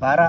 12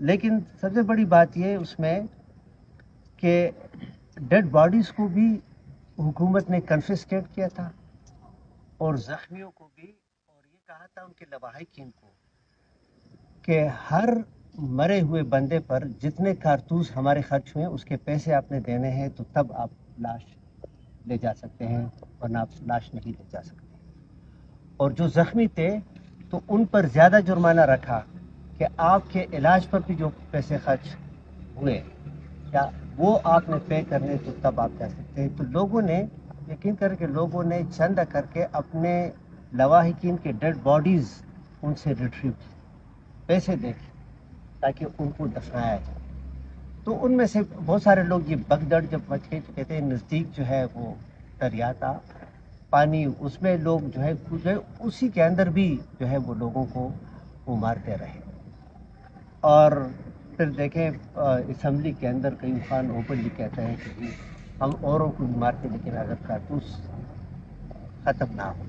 لیکن سب سے بڑی بات یہ اس میں کہ ڈیڈ باڈیز کو بھی حکومت نے کنفسکیٹ کیا تھا اور زخمیوں کو بھی، اور یہ کہا تھا ان کے لواحقین کو کہ ہر مرے ہوئے بندے پر جتنے کارتوس ہمارے خرچ ہوئے اس کے پیسے آپ نے دینے ہیں تو تب آپ لاش لے جا سکتے ہیں، ورنہ آپ لاش نہیں لے جا سکتے. اور جو زخمی تھے تو ان پر زیادہ جرمانہ رکھا کہ آپ کے علاج پر بھی جو پیسے خرچ ہوئے کیا وہ آپ نے پے کرنے تو تب آپ جا سکتے ہیں. تو لوگوں نے یقین کر کے لوگوں نے چندہ کر کے اپنے لواحقین کے ڈیڈ باڈیز ان سے ریٹریو کی، پیسے دے کے، تاکہ ان کو دفنایا جائے. تو ان میں سے بہت سارے لوگ یہ بگدڑ جب مچ گئی تو کہتے ہیں نزدیک جو ہے وہ دریا تھا، پانی اس میں لوگ جو ہے اسی کے اندر بھی جو ہے وہ لوگوں کو وہ مارتے رہے. اور پھر دیکھیں اسمبلی کے اندر کئی خان اوپنلی کہتے ہیں کہ جی ہم اوروں کو بھی مارتے لیکن اگر کارتوس ختم نہ ہو.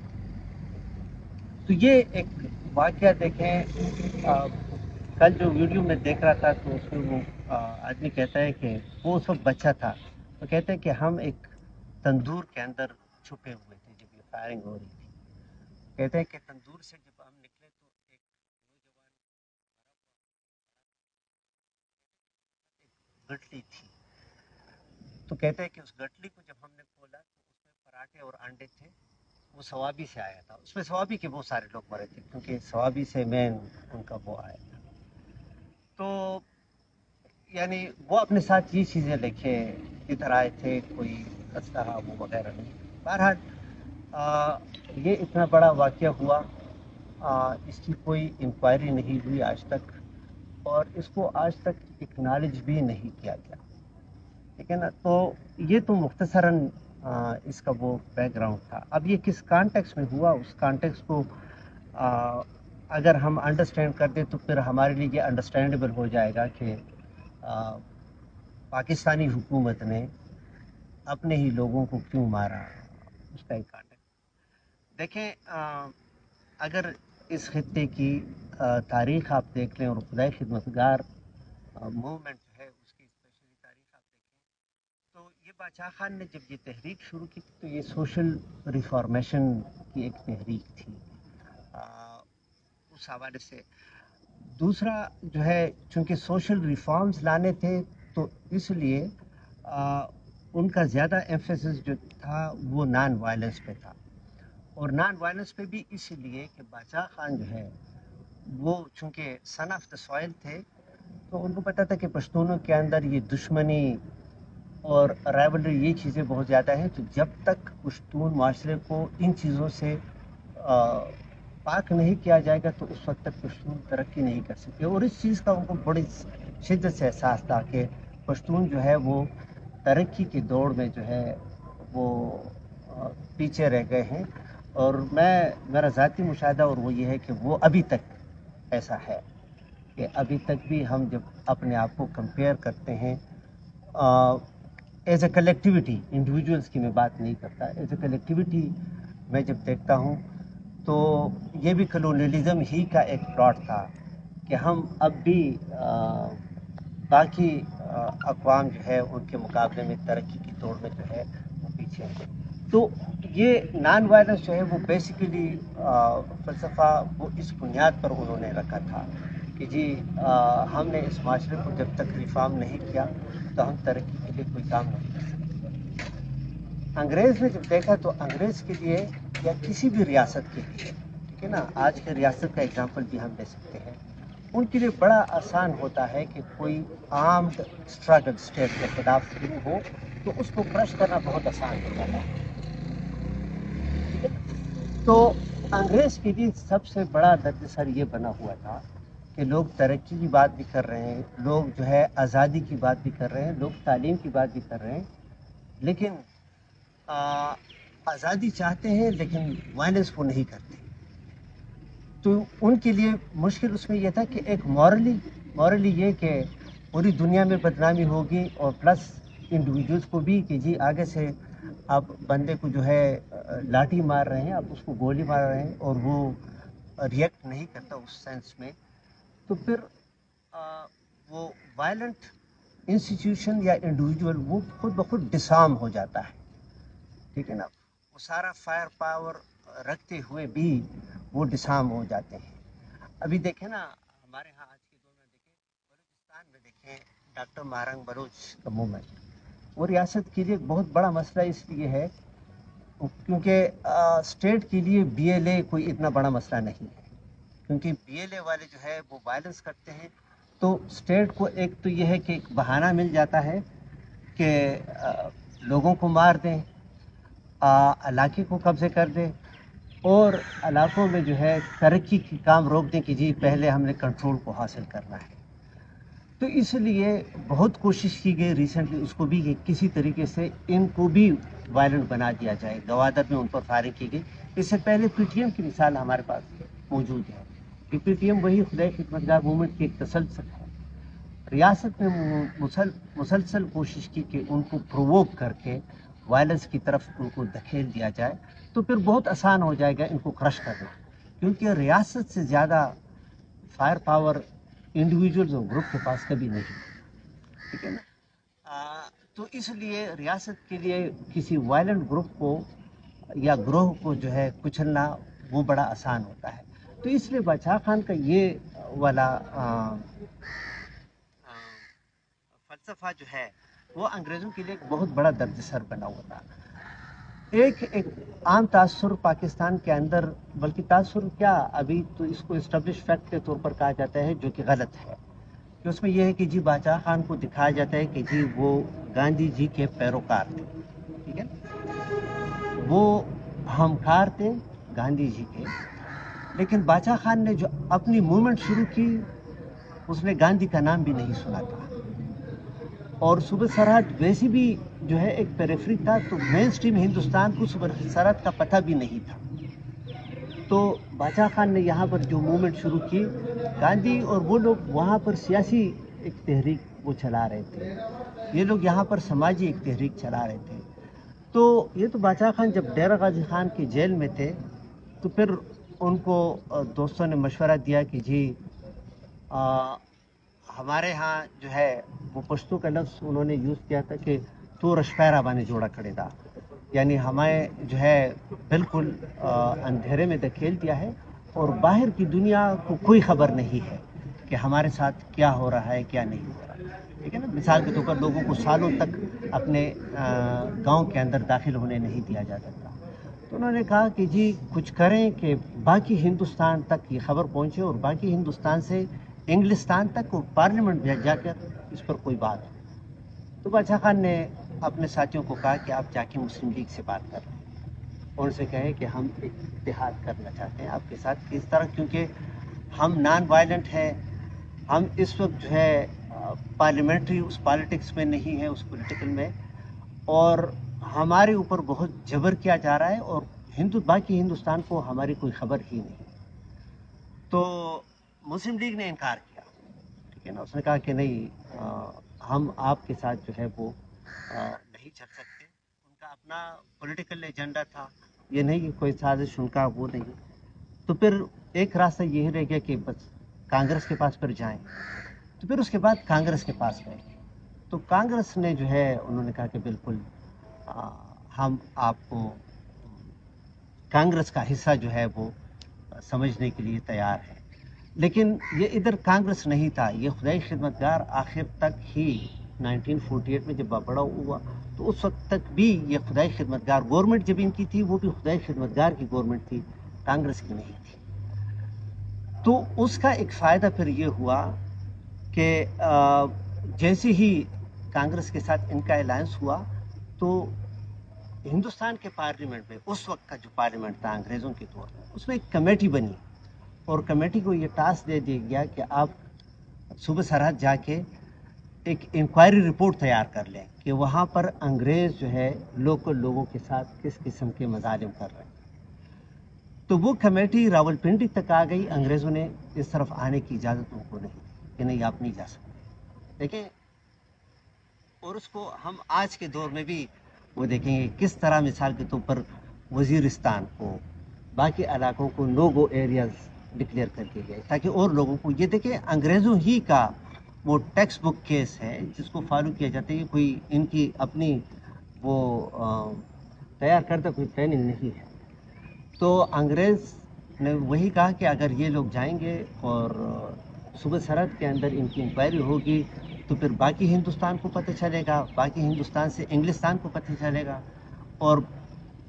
تو یہ ایک واقعہ دیکھیں. کل جو ویڈیو میں دیکھ رہا تھا تو اس میں وہ آدمی کہتا ہے کہ وہ اس وقت بچہ تھا، تو کہتے ہیں کہ ہم ایک تندور کے اندر چھپے ہوئے تھے جب یہ فائرنگ ہو رہی تھی. کہتے ہیں کہ تندور سے جب ہم نکلے تو ایک نوجوان گٹلی تھی، تو کہتے ہیں کہ اس گٹلی کو جب ہم نے کھولا تو اس میں پراٹھے اور انڈے تھے. وہ ثوابی سے آیا تھا، اس میں ثوابی کے بہت سارے لوگ مرے تھے کیونکہ ثوابی سے مین ان کا وہ آیا تھا. تو یعنی وہ اپنے ساتھ یہ چیزیں لے کے ادھر آئے تھے، کوئی اسلحہ وہ وغیرہ نہیں. بہرحال یہ اتنا بڑا واقعہ ہوا، اس کی کوئی انکوائری نہیں ہوئی آج تک، اور اس کو آج تک اکنالج بھی نہیں کیا گیا. ٹھیک ہے نا. تو یہ تو مختصراً اس کا وہ بیک گراؤنڈ تھا. اب یہ کس کانٹیکس میں ہوا، اس کانٹیکس کو اگر ہم انڈرسٹینڈ کر دیں تو پھر ہمارے لیے یہ انڈرسٹینڈیبل ہو جائے گا کہ پاکستانی حکومت نے اپنے ہی لوگوں کو کیوں مارا. اس کا ایک کانٹیکٹ دیکھیں. اگر اس خطے کی تاریخ آپ دیکھ لیں اور خدائے خدمتگار موومنٹ جو ہے اس کی اسپیشلی تاریخ آپ دیکھیں تو یہ بادشاہ خان نے جب یہ تحریک شروع کی تو یہ سوشل ریفارمیشن کی ایک تحریک تھی. اس حوالے سے دوسرا جو ہے چونکہ سوشل ریفارمز لانے تھے تو اس لیے ان کا زیادہ ایمفیسس جو تھا وہ نان وائلنس پہ تھا. اور نان وائلنس پہ بھی اس لیے کہ بادشاہ خان جو ہے وہ چونکہ سن آف دا سوائل تھے تو ان کو پتہ تھا کہ پشتونوں کے اندر یہ دشمنی اور رائولری یہ چیزیں بہت زیادہ ہیں. تو جب تک پشتون معاشرے کو ان چیزوں سے پاک نہیں کیا جائے گا تو اس وقت تک پشتون ترقی نہیں کر سکتے. اور اس چیز کا ان کو بڑی شدت سے احساس تھا کہ پشتون جو ہے وہ ترقی کی دوڑ میں جو ہے وہ پیچھے رہ گئے ہیں. اور میرا ذاتی مشاہدہ اور وہ یہ ہے کہ وہ ابھی تک ایسا ہے کہ ابھی تک بھی ہم جب اپنے آپ کو کمپیئر کرتے ہیں ایز اے کلیکٹیوٹی، انڈیویجولس کی میں بات نہیں کرتا، ایز اے کلیکٹیوٹی میں جب دیکھتا ہوں تو یہ بھی کلونیلزم ہی کا ایک پلاٹ تھا کہ ہم اب بھی باقی اقوام جو ہے ان کے مقابلے میں ترقی کی دوڑ میں جو ہے وہ پیچھے ہیں. تو یہ نان وائلنس جو ہے وہ بیسیکلی فلسفہ وہ اس بنیاد پر انہوں نے رکھا تھا کہ جی ہم نے اس معاشرے کو جب تک ریفارم نہیں کیا تو ہم ترقی کے لیے کوئی کام نہیں کر سکتے. انگریز نے جب دیکھا تو انگریز کے لیے یا کسی بھی ریاست کے لیے، ٹھیک ہے نا، آج کے ریاست کا اگزامپل بھی ہم لے سکتے ہیں، ان کے لیے بڑا آسان ہوتا ہے کہ کوئی آرمڈ اسٹرگل اسٹیٹ کے خلاف شروع ہو تو اس کو کرش کرنا بہت آسان ہوتا ہے. تو انگریز کے لیے سب سے بڑا دردسر یہ بنا ہوا تھا کہ لوگ ترقی کی بات بھی کر رہے ہیں، لوگ جو ہے آزادی کی بات بھی کر رہے ہیں، لوگ تعلیم کی بات بھی کر رہے ہیں، لیکن آزادی چاہتے ہیں لیکن وائلنس وہ نہیں کرتے. تو ان کے لیے مشکل اس میں یہ تھا کہ ایک مورلی یہ کہ پوری دنیا میں بدنامی ہوگی اور پلس انڈیویجولس کو بھی کہ جی آگے سے آپ بندے کو جو ہے لاٹھی مار رہے ہیں، آپ اس کو گولی مار رہے ہیں اور وہ ریئیکٹ نہیں کرتا اس سینس میں. تو پھر وہ وائلنٹ انسٹیٹیوشن یا انڈیویجول وہ خود بخود ڈسارم ہو جاتا ہے، ٹھیک ہے نا، وہ سارا فائر پاور رکھتے ہوئے بھی وہ ڈسارم ہو جاتے ہیں۔ ابھی دیکھیں نا ہمارے ہاں آج کے دور میں دیکھیں بلوچستان میں دیکھیں ڈاکٹر مہرنگ بلوچ کا موومنٹ، وہ ریاست کے لیے ایک بہت بڑا مسئلہ اس لیے ہے کیونکہ اسٹیٹ کے لیے بی ایل اے کوئی اتنا بڑا مسئلہ نہیں ہے، کیونکہ بی ایل اے والے جو ہے وہ وائلنس کرتے ہیں، تو اسٹیٹ کو ایک تو یہ ہے کہ ایک بہانہ مل جاتا ہے کہ لوگوں کو مار دیں، علاقے کو قبضے کر دیں، اور علاقوں میں جو ہے ترقی کی کام روک دیں کہ جی پہلے ہم نے کنٹرول کو حاصل کرنا ہے۔ تو اس لیے بہت کوشش کی گئی ریسنٹلی اس کو بھی کہ کسی طریقے سے ان کو بھی وائلنٹ بنا دیا جائے، گوادر میں ان پر فائرنگ کی گئی۔ اس سے پہلے پی ٹی ایم کی مثال ہمارے پاس موجود ہے کہ پی ٹی ایم وہی خدای خدمتگار موومنٹ کی ایک تسلسل ہے۔ ریاست نے مسلسل کوشش کی کہ ان کو پرووک کر کے وائلنس کی طرف ان کو دھکیل دیا جائے، تو پھر بہت آسان ہو جائے گا ان کو کرش کرنا، کیونکہ ریاست سے زیادہ فائر پاور انڈیویجولز اور گروپ کے پاس کبھی نہیں، ٹھیک ہے نا۔ تو اس لیے ریاست کے لیے کسی وائلنٹ گروپ کو یا گروہ کو جو ہے کچلنا وہ بڑا آسان ہوتا ہے۔ تو اس لیے بادشاہ خان کا یہ والا فلسفہ جو ہے وہ انگریزوں کے لیے ایک بہت بڑا درد سر بنا ہوا تھا۔ ایک عام تاثر پاکستان کے اندر، بلکہ تاثر کیا، ابھی تو اس کو اسٹیبلش فیکٹ کے طور پر کہا جاتا ہے جو کہ غلط ہے، کہ اس میں یہ ہے کہ جی بادشاہ خان کو دکھایا جاتا ہے کہ جی وہ گاندھی جی کے پیروکار تھے، ٹھیک ہے، وہ ہمکار تھے گاندھی جی کے، لیکن بادشاہ خان نے جو اپنی موومنٹ شروع کی اس نے گاندھی کا نام بھی نہیں سنا تھا، اور صوبہ سرحد ویسی بھی جو ہے ایک پیریفری تھا، تو مین سٹریم ہندوستان کو صوبہ سرحد کا پتہ بھی نہیں تھا۔ تو بادشاہ خان نے یہاں پر جو موومنٹ شروع کی، گاندھی اور وہ لوگ وہاں پر سیاسی ایک تحریک وہ چلا رہے تھے، یہ لوگ یہاں پر سماجی ایک تحریک چلا رہے تھے۔ تو یہ تو بادشاہ خان جب ڈیرہ غازی خان کی جیل میں تھے تو پھر ان کو دوستوں نے مشورہ دیا کہ جی ہمارے ہاں جو ہے وہ پشتو کا لفظ انہوں نے یوز کیا تھا کہ تو رشپیرا بانے جوڑا کھڑے دا، یعنی ہمیں جو ہے بالکل اندھیرے میں دھکیل دیا ہے اور باہر کی دنیا کو کوئی خبر نہیں ہے کہ ہمارے ساتھ کیا ہو رہا ہے کیا نہیں ہو رہا، ٹھیک ہے نا۔ مثال کے طور پر لوگوں کو سالوں تک اپنے گاؤں کے اندر داخل ہونے نہیں دیا جاتا تھا، تو انہوں نے کہا کہ جی کچھ کریں کہ باقی ہندوستان تک یہ خبر پہنچے اور باقی ہندوستان سے انگلستان تک اور پارلیمنٹ میں جا کر اس پر کوئی بات ہو۔ تو بادشاہ خان نے اپنے ساتھیوں کو کہا کہ آپ جا کے مسلم لیگ سے بات کر رہے ہیں اور ان سے کہے کہ ہم ایک اتحاد کرنا چاہتے ہیں آپ کے ساتھ، کس طرح، کیونکہ ہم نان وائلنٹ ہیں، ہم اس وقت جو ہے پارلیمنٹری اس پالیٹکس میں نہیں ہیں، اس پولیٹیکل میں، اور ہمارے اوپر بہت جبر کیا جا رہا ہے اور باقی ہندوستان کو ہماری کوئی خبر ہی نہیں۔ تو مسلم لیگ نے انکار کیا، ٹھیک ہے نا، اس نے کہا کہ نہیں ہم آپ کے ساتھ جو ہے وہ نہیں چل سکتے، ان کا اپنا پولیٹیکل ایجنڈا تھا، یہ نہیں کہ کوئی سازش ان کا وہ نہیں۔ تو پھر ایک راستہ یہ رہ گیا کہ بس کانگریس کے پاس پر جائیں، تو پھر اس کے بعد کانگریس کے پاس گئے، تو کانگریس نے جو ہے انہوں نے کہا کہ بالکل ہم آپ کو کانگریس کا حصہ جو ہے وہ سمجھنے کے لیے تیار ہے، لیکن یہ ادھر کانگریس نہیں تھا، یہ خدای خدمتگار آخر تک ہی 1948 میں جب بڑا ہوا تو اس وقت تک بھی یہ خدای خدمتگار گورنمنٹ جب ان کی تھی وہ بھی خدای خدمتگار کی گورنمنٹ تھی، کانگریس کی نہیں تھی۔ تو اس کا ایک فائدہ پھر یہ ہوا کہ جیسے ہی کانگریس کے ساتھ ان کا الائنس ہوا تو ہندوستان کے پارلیمنٹ میں اس وقت کا جو پارلیمنٹ تھا انگریزوں کے دور میں، اس میں ایک کمیٹی بنی اور کمیٹی کو یہ ٹاسک دے دیا گیا کہ آپ صوبہ سرحد جا کے ایک انکوائری رپورٹ تیار کر لیں کہ وہاں پر انگریز جو ہے لوکل لوگوں کے ساتھ کس قسم کے مظالم کر رہے ہیں۔ تو وہ کمیٹی راول پنڈی تک آ گئی، انگریزوں نے اس طرف آنے کی اجازت ان کو نہیں دی کہ نہیں آپ نہیں جا سکتے، دیکھیں، اور اس کو ہم آج کے دور میں بھی وہ دیکھیں گے کس طرح مثال کے طور پر وزیرستان کو باقی علاقوں کو نو گو ایریاز ڈکلیئر کر کے گئے تاکہ اور لوگوں کو یہ دیکھیں انگریزوں ہی کا وہ ٹیکسٹ بک کیس ہے جس کو فالو کیا جاتا ہے. یہ کوئی ان کی اپنی وہ تیار کردہ کوئی پلاننگ نہیں ہے. تو انگریز نے وہی کہا کہ اگر یہ لوگ جائیں گے اور صوبہ سرحد کے اندر ان کی انکوائری ہوگی تو پھر باقی ہندوستان کو پتہ چلے گا, باقی ہندوستان سے انگلستان کو پتہ چلے گا. اور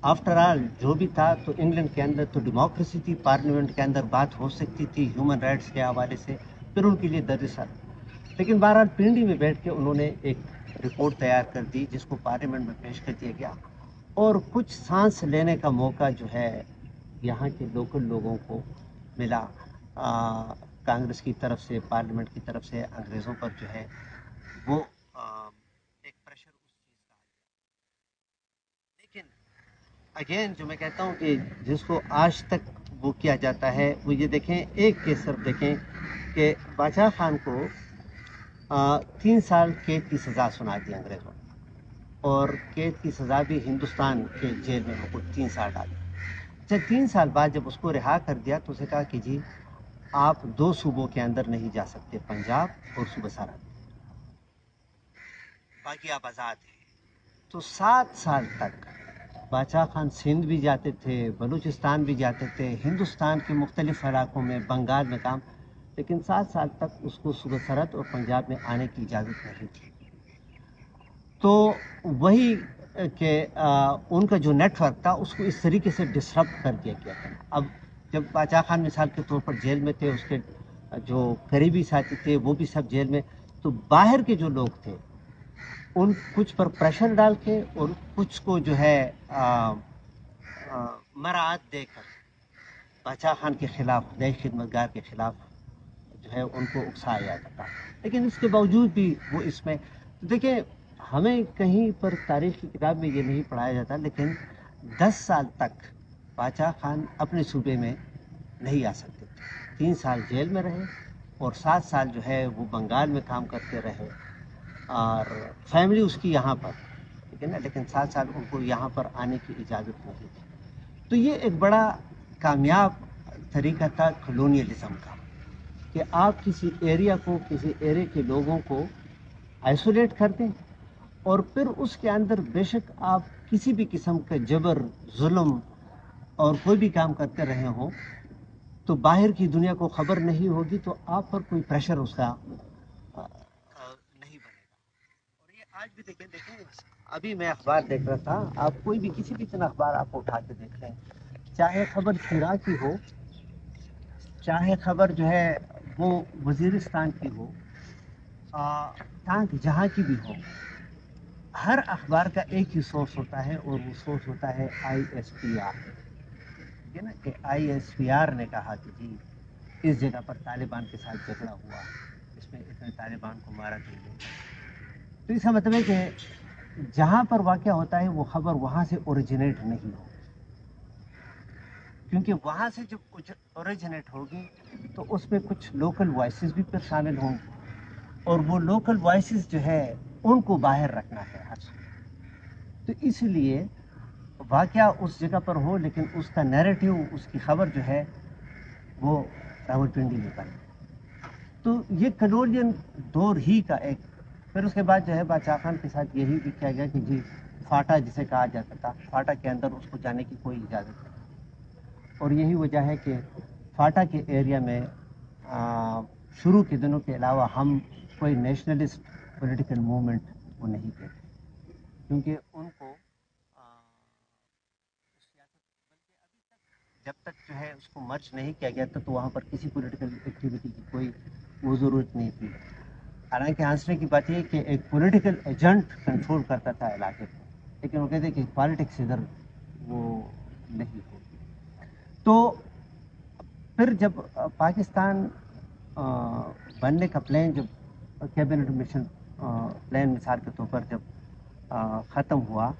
آفٹر آل جو بھی تھا تو انگلینڈ کے اندر تو ڈیموکریسی تھی, پارلیمنٹ کے اندر بات ہو سکتی تھی ہیومن رائٹس کے حوالے سے, پھر ان کے لیے درد سر. لیکن بہرحال پنڈی میں بیٹھ کے انہوں نے ایک رپورٹ تیار کر دی جس کو پارلیمنٹ میں پیش کر دیا گیا, اور کچھ سانس لینے کا موقع جو ہے یہاں کے لوکل لوگوں کو ملا. کانگریس کی طرف سے, پارلیمنٹ کی طرف سے انگریزوں پر جو ہے وہ ایک پریشر اس چیز کا. لیکن اگین جو میں کہتا ہوں کہ جس کو آج تک وہ کیا جاتا ہے وہ یہ دیکھیں, ایک کیس صرف دیکھیں کہ بادشاہ خان کو 3 سال قید کی سزا سنا دی انگریزوں نے, اور قید کی سزا بھی ہندوستان کے جیل میں وہ 3 سال ڈالی. اچھا 3 سال بعد جب اس کو رہا کر دیا تو اسے کہا کہ جی آپ 2 صوبوں کے اندر نہیں جا سکتے, پنجاب اور صوبہ سرحد, باقی آپ آزاد ہیں. تو 7 سال تک بادشاہ خان سندھ بھی جاتے تھے, بلوچستان بھی جاتے تھے, ہندوستان کے مختلف علاقوں میں, بنگال میں کام, لیکن 7 سال تک اس کو صوبہ سرحد اور پنجاب میں آنے کی اجازت نہیں تھی. تو وہی کہ ان کا جو نیٹ ورک تھا اس کو اس طریقے سے ڈسرپٹ کر دیا گیا تھا. اب جب بادشاہ خان مثال کے طور پر جیل میں تھے, اس کے جو قریبی ساتھی تھے وہ بھی سب جیل میں, تو باہر کے جو لوگ تھے ان کچھ پر پریشر ڈال کے اور کچھ کو جو ہے مراعات دے کر بادشاہ خان کے خلاف, نئے خدمتگار کے خلاف جو ہے ان کو اکسایا جاتا تھا. لیکن اس کے باوجود بھی وہ اس میں دیکھیں, ہمیں کہیں پر تاریخ کی کتاب میں یہ نہیں پڑھایا جاتا, لیکن 10 سال تک بادشاہ خان اپنے صوبے میں نہیں آ سکتے تھے. 3 سال جیل میں رہے اور 7 سال جو ہے وہ بنگال میں کام کرتے رہے, اور فیملی اس کی یہاں پر, ٹھیک ہے نا, لیکن 7 سال ان کو یہاں پر آنے کی اجازت نہیں تھی. تو یہ ایک بڑا کامیاب طریقہ تھا کلونیلزم کا, کہ آپ کسی ایریا کو, کسی ایریا کے لوگوں کو آئسولیٹ کر دیں, اور پھر اس کے اندر بے شک آپ کسی بھی قسم کا جبر, ظلم اور کوئی بھی کام کرتے رہے ہوں تو باہر کی دنیا کو خبر نہیں ہوگی, تو آپ پر کوئی پریشر اس کا نہیں بنے گا. اور یہ آج بھی دیکھیں ابھی میں اخبار دیکھ رہا تھا, آپ کوئی بھی کسی بھی طرح اخبار آپ اٹھا کے دیکھ لیں, چاہے خبر شیراز کی ہو, چاہے خبر جو ہے وہ وزیرستان کی ہو, جہاں کی بھی ہو, ہر اخبار کا ایک ہی سورس ہوتا ہے, اور وہ سورس ہوتا ہے ISPR. ٹھیک ہے نا, کہ ISPR نے کہا کہ جی اس جگہ پر طالبان کے ساتھ جھگڑا ہوا, اس میں اتنے طالبان کو مارا گیا. تو اس کا مطلب ہے کہ جہاں پر واقعہ ہوتا ہے وہ خبر وہاں سے اوریجنیٹ نہیں ہو, کیونکہ وہاں سے جب اوریجنیٹ ہوگی تو اس میں کچھ لوکل وائسز بھی پھر شامل ہوں گی, اور وہ لوکل وائسز جو ہے ان کو باہر رکھنا ہے ہر سو. تو اس لیے واقعہ اس جگہ پر ہو, لیکن اس کا نیریٹیو, اس کی خبر جو ہے وہ راولپنڈی میں بنے. تو یہ کلونین دور ہی کا ایک, پھر اس کے بعد جو ہے بادشاہ خان کے ساتھ یہی بھی کیا گیا کہ جی فاٹا جسے کہا جاتا تھا, فاٹا کے اندر اس کو جانے کی کوئی اجازت نہیں. اور یہی وجہ ہے کہ فاٹا کے ایریا میں شروع کے دنوں کے علاوہ ہم کوئی نیشنلسٹ پولیٹیکل موومنٹ وہ نہیں دیکھتے, کیونکہ ان کو جب تک جو ہے اس کو مرج نہیں کیا گیا تھا تو وہاں پر کسی پولیٹیکل ایکٹیویٹی کی کوئی وہ ضرورت نہیں تھی. حالانکہ ہنسنے کی بات یہ کہ ایک پولیٹیکل ایجنٹ کنٹرول کرتا تھا علاقے کو, لیکن وہ کہتے ہیں کہ پالیٹکس ادھر وہ نہیں ہوگی. تو پھر جب پاکستان بننے کا پلان, جب کیبنٹ مشن پلان مثال کے طور پر جب ختم ہوا,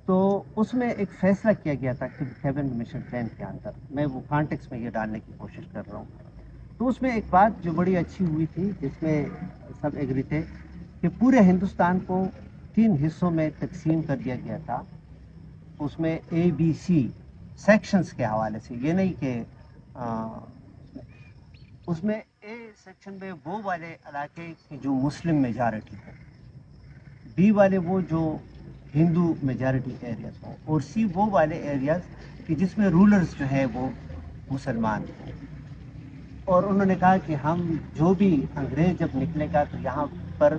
تو اس میں ایک فیصلہ کیا گیا تھا کہ کیبنٹ مشن پلان کے اندر, میں وہ کانٹیکس میں یہ ڈالنے کی کوشش کر رہا ہوں. تو اس میں ایک بات جو بڑی اچھی ہوئی تھی, جس میں سب ایگری تھے, کہ پورے ہندوستان کو 3 حصوں میں تقسیم کر دیا گیا تھا. اس میں ABC سیکشنز کے حوالے سے, یہ نہیں کہ اس میں اے سیکشن میں وہ والے علاقے کی جو مسلم میجارٹی ہو، بی والے وہ جو ہندو میجارٹی ایریاز ہوں، اور سی وہ والے ایریاز کہ جس میں رولرز جو ہے وہ مسلمان ہوں۔ اور انہوں نے کہا کہ ہم جو بھی انگریز جب نکلے گا تو یہاں پر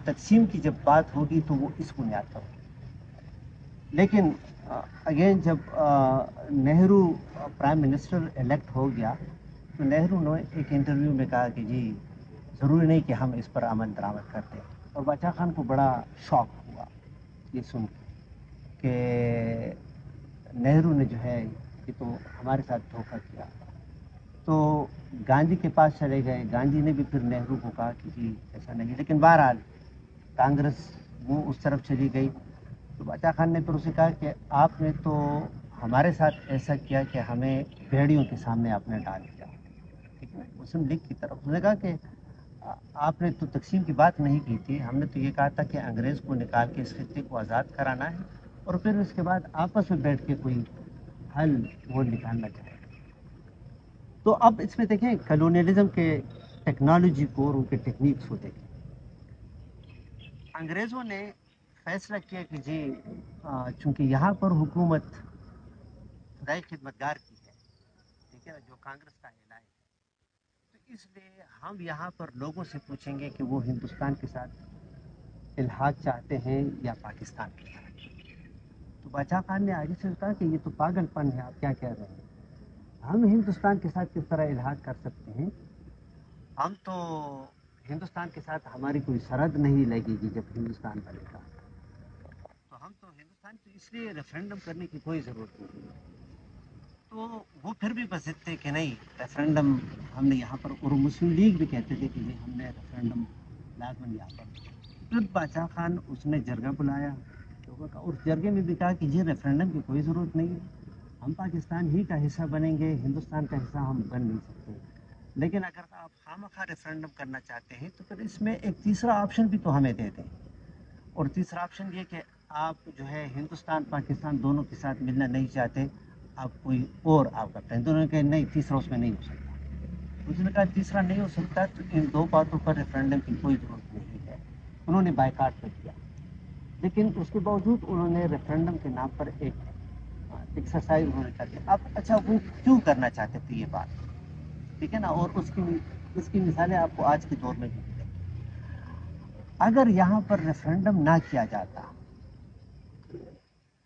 تقسیم کی جب بات ہوگی تو وہ اس بنیاد پر ہوگی۔ لیکن اگین جب نہرو پرائم منسٹر الیکٹ ہو گیا تو نہرو نے ایک انٹرویو میں کہا کہ جی ضروری نہیں کہ ہم اس پر عمل درآمد کرتے، اور باچا خان کو بڑا شوق ہوا یہ سن کے کہ نہرو نے جو ہے یہ تو ہمارے ساتھ دھوکہ کیا۔ تو گاندھی کے پاس چلے گئے، گاندھی نے بھی پھر نہرو کو کہا کہ جی ایسا نہیں، لیکن بہرحال کانگریس وہ اس طرف چلی گئی۔ تو باچا خان نے پھر اسے کہا کہ آپ نے تو ہمارے ساتھ ایسا کیا کہ ہمیں بھیڑیوں کے سامنے آپ نے ڈال دیا، ٹھیک ہے، مسلم لیگ کی طرف اس نے کہا کہ آپ نے تو تقسیم کی بات نہیں کی تھی، ہم نے تو یہ کہا تھا کہ انگریز کو نکال کے اس خطے کو آزاد کرانا ہے اور پھر اس کے بعد آپس میں بیٹھ کے کوئی حل وہ نکالنا چاہے۔ تو اب اس میں دیکھیں کلونیلزم کے ٹیکنالوجی کو اور ان کے ٹیکنیکس کو دیکھیں۔ انگریزوں نے فیصلہ کیا کہ جی چونکہ یہاں پر حکومت خدائی خدمتگار کی ہے، ٹھیک ہے نا، جو کانگریس کا اعلان ہے، تو اس لیے ہم یہاں پر لوگوں سے پوچھیں گے کہ وہ ہندوستان کے ساتھ الحاق چاہتے ہیں یا پاکستان کے ساتھ۔ تو باچا خان نے آگے سے کہا کہ یہ تو پاگل پن ہے، آپ کیا کہہ رہے ہیں، ہم ہندوستان کے ساتھ کس طرح الحاق کر سکتے ہیں، ہم تو ہندوستان کے ساتھ ہماری کوئی سرحد نہیں لگے گی جب ہندوستان بنے گا، تو ہم تو ہندوستان کی اس لیے ریفرینڈم کرنے کی کوئی ضرورت نہیں ہے۔ تو وہ پھر بھی بس ضد تھے کہ نہیں ریفرینڈم ہم نے یہاں پر، اور مسلم لیگ بھی کہتے تھے کہ ہم نے ریفرینڈم لازماً یہاں پر۔ پھر باچا خان اس نے جرگہ بلایا لوگوں کا، اور جرگے میں بھی کہا کہ یہ ریفرینڈم کی کوئی ضرورت نہیں ہے، ہم پاکستان ہی کا حصہ بنیں گے، ہندوستان کا حصہ ہم بن نہیں سکتے، لیکن اگر آپ خواہ ریفرینڈم کرنا چاہتے ہیں تو پھر اس میں ایک تیسرا آپشن بھی تو ہمیں دے دیں، اور تیسرا آپشن یہ کہ آپ جو ہے ہندوستان پاکستان دونوں کے ساتھ ملنا نہیں چاہتے، آپ کوئی اور آپ کرتے ہیں۔ دونوں نے کہا نہیں تیسرا اس میں نہیں ہو سکتا، اس نے کہا تیسرا نہیں ہو سکتا تو ان دو باتوں پر ریفرینڈم کی کوئی ضرورت نہیں ہے، انہوں نے بائیکاٹ کر دیا۔ لیکن اس کے باوجود انہوں نے ریفرینڈم کے نام پر ایک ایکسرسائز انہوں نے کر دیا۔ اب اچھا وہ کیوں کرنا چاہتے تھے یہ بات، ٹھیک ہے نا، اور اس کی مثالیں آپ کو آج کے دور میں بھی ملیں گی۔ اگر یہاں پر ریفرینڈم نہ کیا جاتا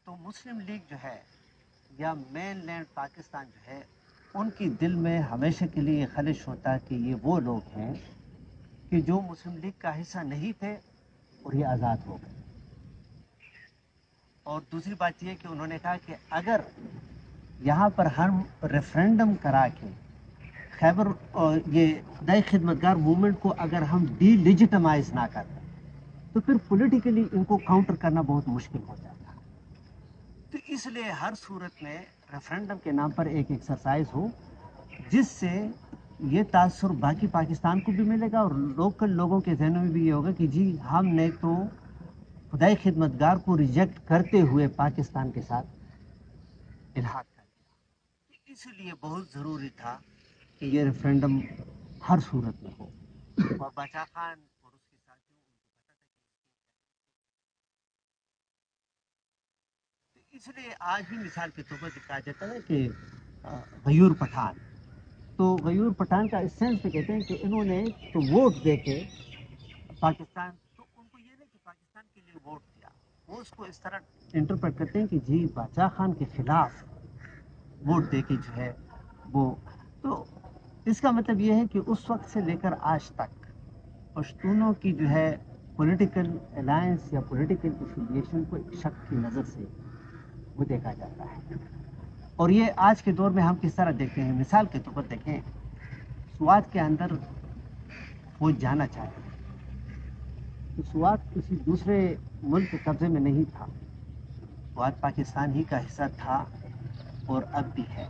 تو مسلم لیگ جو ہے یا مین لینڈ پاکستان جو ہے، ان کی دل میں ہمیشہ کے لیے یہ خلش ہوتا کہ یہ وہ لوگ ہیں کہ جو مسلم لیگ کا حصہ نہیں تھے اور یہ آزاد ہو گئے۔ اور دوسری بات یہ کہ انہوں نے کہا کہ اگر یہاں پر ہم ریفرینڈم کرا کے خیبر یہ خدائی خدمتگار موومنٹ کو اگر ہم ڈی لیجیٹمائز نہ کریں تو پھر پولیٹیکلی ان کو کاؤنٹر کرنا بہت مشکل ہو جاتا ہے۔ تو اس لیے ہر صورت میں ریفرینڈم کے نام پر ایک ایکسرسائز ہو جس سے یہ تاثر باقی پاکستان کو بھی ملے گا اور لوکل لوگوں کے ذہنوں میں بھی یہ ہوگا کہ جی ہم نے تو خدائی خدمتگار کو ریجیکٹ کرتے ہوئے پاکستان کے ساتھ الحاق کر دیا۔ اس لیے بہت ضروری تھا کہ یہ ریفرینڈم ہر صورت میں ہو، اور باچا خان اور اس کے ساتھیوں ان کو پتا تھا کہ اس لیے آج بھی مثال کے طور پر دکھایا جاتا ہے کہ غیور پٹھان، تو غیور پٹھان کا اس سینس پہ کہتے ہیں کہ انہوں نے تو ووٹ دے کے پاکستان، تو ان کو یہ نہیں کہ پاکستان کے لیے ووٹ دیا، وہ اس کو اس طرح انٹرپریٹ کرتے ہیں کہ جی باچا خان کے خلاف ووٹ دے کے جو ہے وہ، تو اس کا مطلب یہ ہے کہ اس وقت سے لے کر آج تک پشتونوں کی جو ہے پولیٹیکل الائنس یا پولیٹیکل ایفیلیشن کو ایک شک کی نظر سے وہ دیکھا جاتا ہے۔ اور یہ آج کے دور میں ہم کس طرح دیکھتے ہیں، مثال کے طور پر دیکھیں سوات کے اندر وہ جانا چاہتے ہیں تو سوات کسی دوسرے ملک کے قبضے میں نہیں تھا، سوات پاکستان ہی کا حصہ تھا اور اب بھی ہے،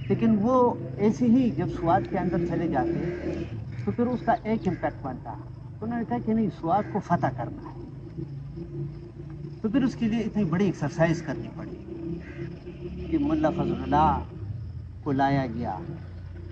لیکن وہ ایسے ہی جب سوات کے اندر چلے جاتے تو پھر اس کا ایک امپیکٹ بنتا، تو انہوں نے کہا کہ نہیں سوات کو فتح کرنا ہے، تو پھر اس کے لیے اتنی بڑی ایکسرسائز کرنی پڑی کہ ملا فضل اللہ کو لایا گیا،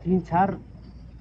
3-4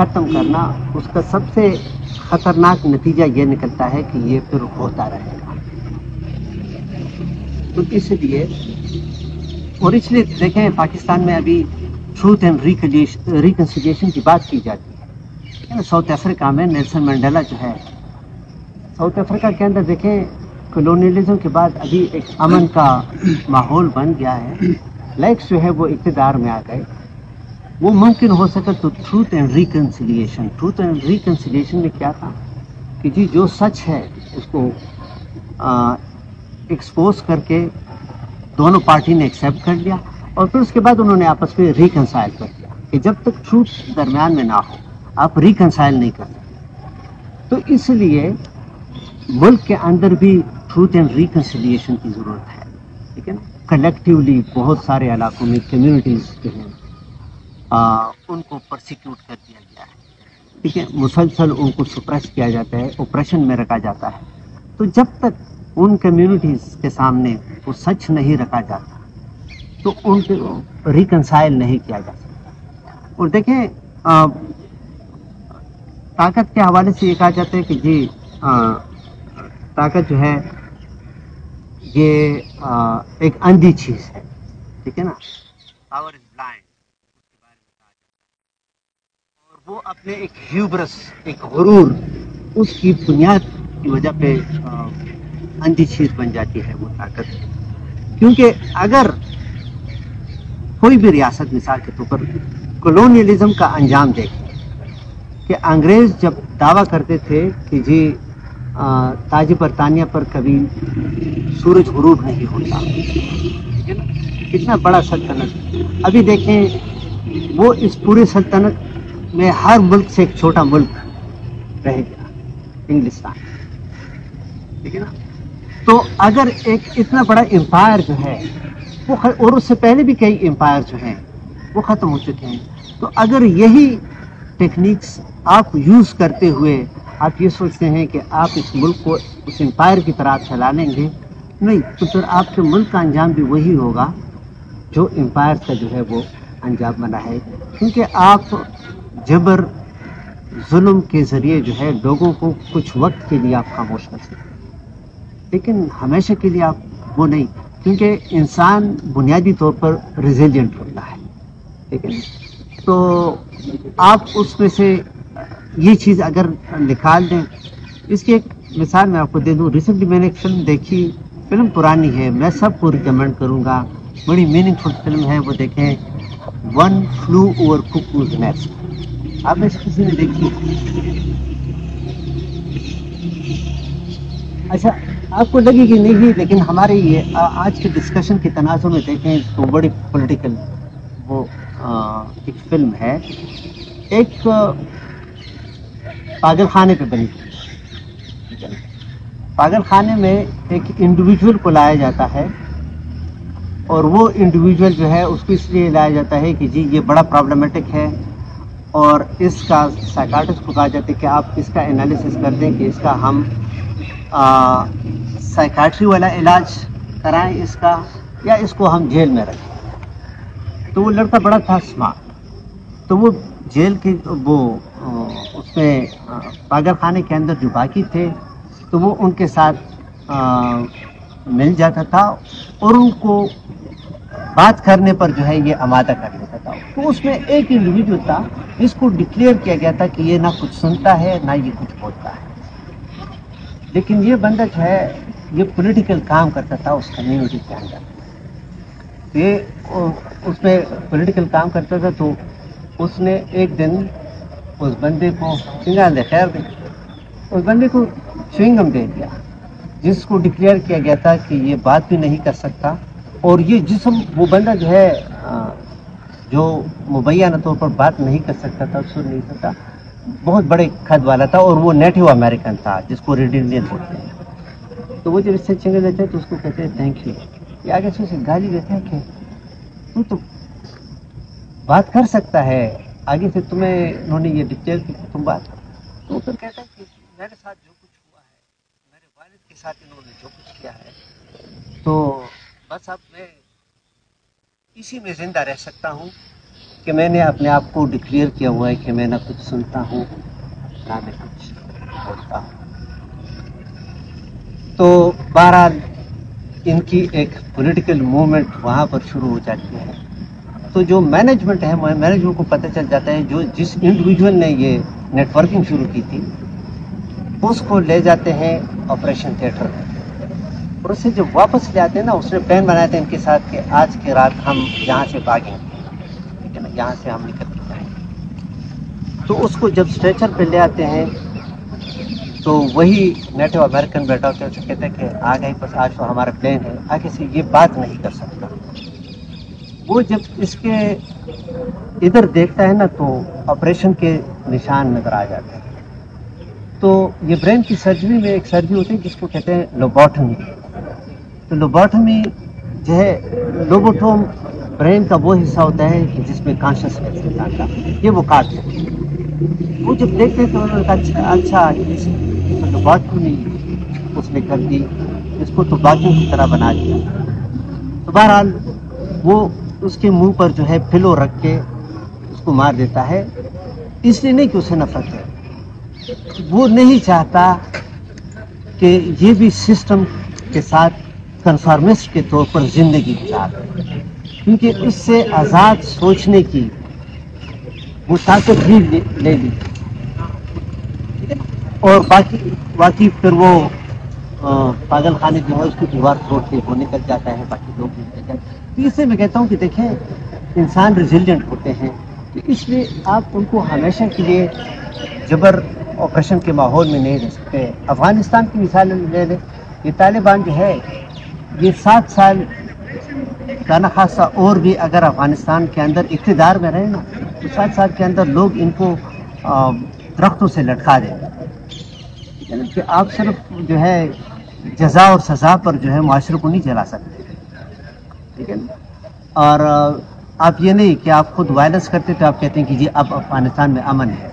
ختم کرنا، اس کا سب سے خطرناک نتیجہ یہ نکلتا ہے کہ یہ پھر ہوتا رہے گا. تو اس لیے، اور اس لیے دیکھیں پاکستان میں ابھی ٹروتھ اینڈ ریکنسیلیشن کی بات کی جاتی ہے. ساؤتھ افریقہ میں نیلسن منڈیلا جو ہے، ساؤتھ افریقہ کے اندر دیکھیں کلونیلزم کے بعد ابھی ایک امن کا ماحول بن گیا ہے. لائکس جو ہے وہ اقتدار میں آ گئے. وہ ممکن ہو سکا تو ٹروتھ اینڈ ریکنسیلیشن میں کیا تھا کہ جی جو سچ ہے اس کو ایکسپوز کر کے دونوں پارٹی نے ایکسیپٹ کر لیا، اور پھر اس کے بعد انہوں نے آپس میں ریکنسائل کر دیا کہ جب تک ٹروتھ درمیان میں نہ ہو آپ ریکنسائل نہیں کر سکتے. تو اس لیے ملک کے اندر بھی ٹروتھ اینڈ ریکنسیلیشن کی ضرورت ہے. ٹھیک ہے نا. کلیکٹیولی بہت سارے علاقوں میں کمیونٹیز جو ہیں ان کو پرسیکیوٹ کر دیا گیا ہے. ٹھیک ہے، مسلسل ان کو سپریس کیا جاتا ہے، اوپریشن میں رکھا جاتا ہے. تو جب تک ان کمیونٹیز کے سامنے وہ سچ نہیں رکھا جاتا تو ان کو ریکنسائل نہیں کیا جا سکتا. اور دیکھیں طاقت کے حوالے سے یہ کہا جاتا ہے کہ جی طاقت جو ہے یہ ایک اندھی چیز ہے. ٹھیک ہے نا. پاور از بلائنڈ، اور وہ اپنے ایک ہیوبرس، ایک غرور، اس کی بنیاد کی وجہ پہ اندھی چیز بن جاتی ہے وہ طاقت. کیونکہ اگر کوئی بھی ریاست مثال کے طور پر کلونیلزم کا انجام دیکھیں کہ انگریز جب دعویٰ کرتے تھے کہ جی تاج برطانیہ پر کبھی سورج غروب نہیں ہوتا، ٹھیک ہے نا، کتنا بڑا سلطنت. ابھی دیکھیں وہ اس پورے سلطنت میں ہر ملک سے ایک چھوٹا ملک رہ گیا، انگلستان. ٹھیک ہے نا. تو اگر ایک اتنا بڑا امپائر جو ہے وہ اور اس سے پہلے بھی کئی امپائر جو ہیں وہ ختم ہو چکے ہیں. تو اگر یہی ٹیکنیکس آپ یوز کرتے ہوئے آپ یہ سوچتے ہیں کہ آپ اس ملک کو اس امپائر کی طرح چلا لیں گے، نہیں، تو پھر آپ کے ملک کا انجام بھی وہی ہوگا جو امپائر کا جو ہے وہ انجام بنا ہے. کیونکہ آپ جبر ظلم کے ذریعے جو ہے لوگوں کو کچھ وقت کے لیے آپ خاموش کر سکتے ہیں، لیکن ہمیشہ کے لیے آپ وہ نہیں. کیونکہ انسان بنیادی طور پر ریزیلینٹ ہوتا ہے. ٹھیک ہے. تو آپ اس میں سے یہ چیز اگر نکال دیں، اس کی ایک مثال میں آپ کو دے دوں. ریسنٹلی میں نے ایک فلم دیکھی، فلم پرانی ہے، میں سب کو ریکمینڈ کروں گا، بڑی میننگ فل فلم ہے وہ. دیکھیں ون فلو اوور کوکوز نیسٹ. آپ میں سے کسی نے دیکھی؟ اچھا، آپ کو لگے گی نہیں، لیکن ہمارے یہ آج کے ڈسکشن کے تناظر میں دیکھیں تو بڑی پولیٹیکل وہ ایک فلم ہے، ایک پاگل خانے پہ بنی تھی. پاگل خانے میں ایک انڈیویجول کو لایا جاتا ہے، اور وہ انڈیویجول جو ہے اس کو اس لیے لایا جاتا ہے کہ جی یہ بڑا پرابلمٹک ہے، اور اس کا سائیکاٹرسٹ کو کہا جاتا ہے کہ آپ اس کا انالیسس کر دیں کہ اس کا ہم سائیکاٹری والا علاج کرائیں اس کا، یا اس کو ہم جیل میں رکھیں. تو وہ لڑکا بڑا تھا اسمارٹ. تو وہ جیل کے وہ اس میں پاگل خانے کے اندر جو باقی تھے تو وہ ان کے ساتھ مل جاتا تھا، اور ان کو بات کرنے پر جو ہے یہ آمادہ کر لیتا تھا. تو اس میں ایک انڈیویجول تھا جس کو ڈکلیئر کیا گیا تھا کہ یہ نہ کچھ سنتا ہے نہ یہ کچھ بولتا ہے، لیکن یہ بندہ جو ہے یہ پولیٹیکل کام کرتا تھا اس کمیونٹی کے اندر. یہ اس میں پولیٹیکل کام کرتا تھا. تو اس نے ایک دن اس بندے کو سنگال دے خیر دے اس بندے کو چوئنگم دے دیا، جس کو ڈکلیئر کیا گیا تھا کہ یہ بات بھی نہیں کر سکتا، اور یہ جسم وہ بندہ جو ہے جو مبینہ طور پر بات نہیں کر سکتا تھا، سن نہیں سکتا، بہت بڑے قد والا تھا، اور وہ نیٹو امریکن تھا جس کو ریڈ انڈین بولتے ہیں. تو وہ جب اس سے چنگل دیتے ہیں تو اس کو کہتے ہیں تھینک یو. یہ آگے سے اسے گالی دیتے ہیں کہ تو بات کر سکتا ہے، آگے سے تمہیں انہوں نے یہ ڈکلیئر کی کہ تم بات. تو پھر کہتا ہے کہ میرے ساتھ جو کچھ ہوا ہے، میرے والد کے ساتھ انہوں نے جو کچھ کیا ہے، تو بس اب میں اسی میں زندہ رہ سکتا ہوں، کہ میں نے اپنے آپ کو ڈکلیئر کیا ہوا ہے کہ میں نہ کچھ سنتا ہوں نہ میں کچھ بولتا ہوں. تو بہرحال ان کی ایک پولیٹیکل موومنٹ وہاں پر شروع ہو جاتی ہے. تو جو مینجمنٹ ہے مینجمنٹ کو پتہ چل جاتا ہے جس انڈیویجول نے یہ نیٹ ورکنگ شروع کی تھی اس کو لے جاتے ہیں آپریشن تھیٹر میں. اور اسے جب واپس لے آتے ہیں نا اس نے پلان بنایا تھا ان کے ساتھ کہ آج کی رات ہم یہاں سے بھاگیں گے ٹھیک ہے نا, یہاں سے ہم نکل کے جائیں گے. تو اس کو جب اسٹریچر پہ لے آتے ہیں تو وہی نیٹو امریکن بیٹا ہوتے ہیں, اسے کہتے ہیں کہ آگے بس آج تو ہمارا پلان ہے, آگے سے یہ بات نہیں کر سکتا. وہ جب اس کے ادھر دیکھتا ہے نا تو آپریشن کے نشان نظر آ جاتے ہیں. تو یہ برین کی سرجری میں ایک سرجری ہوتی ہے جس کو کہتے ہیں لوبوٹمی. تو لوبوٹمی جو ہے لوبوٹوم برین کا وہ حصہ ہوتا ہے کہ جس میں کانشیسنیس انسان کا یہ وہ کاٹ لیتے ہیں. وہ جب دیکھتے ہیں تو انہوں نے کہا اچھا لوبوٹمی اس نے کر دی, اس کو تو باقیوں کی طرح بنا دیا. تو بہرحال وہ اس کے منہ پر جو ہے پلو رکھ کے اس کو مار دیتا ہے, اس لیے نہیں کہ اسے نفرت ہے, وہ نہیں چاہتا کہ یہ بھی سسٹم کے ساتھ کنفارمسٹ کے طور پر زندگی گزارے, کیونکہ اس سے آزاد سوچنے کی وہ طاقت بھی لے لی. اور باقی پھر وہ پاگل خانے جو ہے اس کی دیوار توڑ کے وہ نکل جاتا ہے, باقی لوگ بھی نکل جاتے ہیں. تو اس سے میں کہتا ہوں کہ دیکھیں انسان ریزیلینٹ ہوتے ہیں, تو اس لیے آپ ان کو ہمیشہ کے لیے جبر آپریشن کے ماحول میں نہیں رہ سکتے. افغانستان کی مثال لے لیں, یہ طالبان جو ہے یہ 7 سال کا نہ خاصا اور بھی اگر افغانستان کے اندر اقتدار میں رہے نا تو 7 سال کے اندر لوگ ان کو درختوں سے لٹکا دیں گے. کہ آپ صرف جو ہے جزا اور سزا پر جو ہے معاشرے کو نہیں چلا سکتے, ٹھیک ہے نا. اور آپ یہ نہیں کہ آپ خود وائلنس کرتے تو آپ کہتے ہیں کہ جی اب افغانستان میں امن ہے.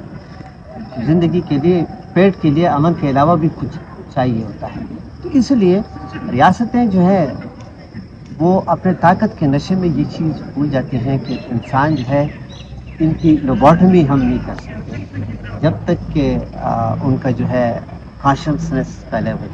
زندگی کے لیے پیٹ کے لیے امن کے علاوہ بھی کچھ چاہیے ہوتا ہے. تو اس لیے ریاستیں جو ہے وہ اپنے طاقت کے نشے میں یہ چیز بھول جاتی ہیں کہ انسان جو ہے ان کی لوبوٹمی ہم نہیں کر سکتے جب تک کہ ان کا جو ہے کانشیسنس کا لیول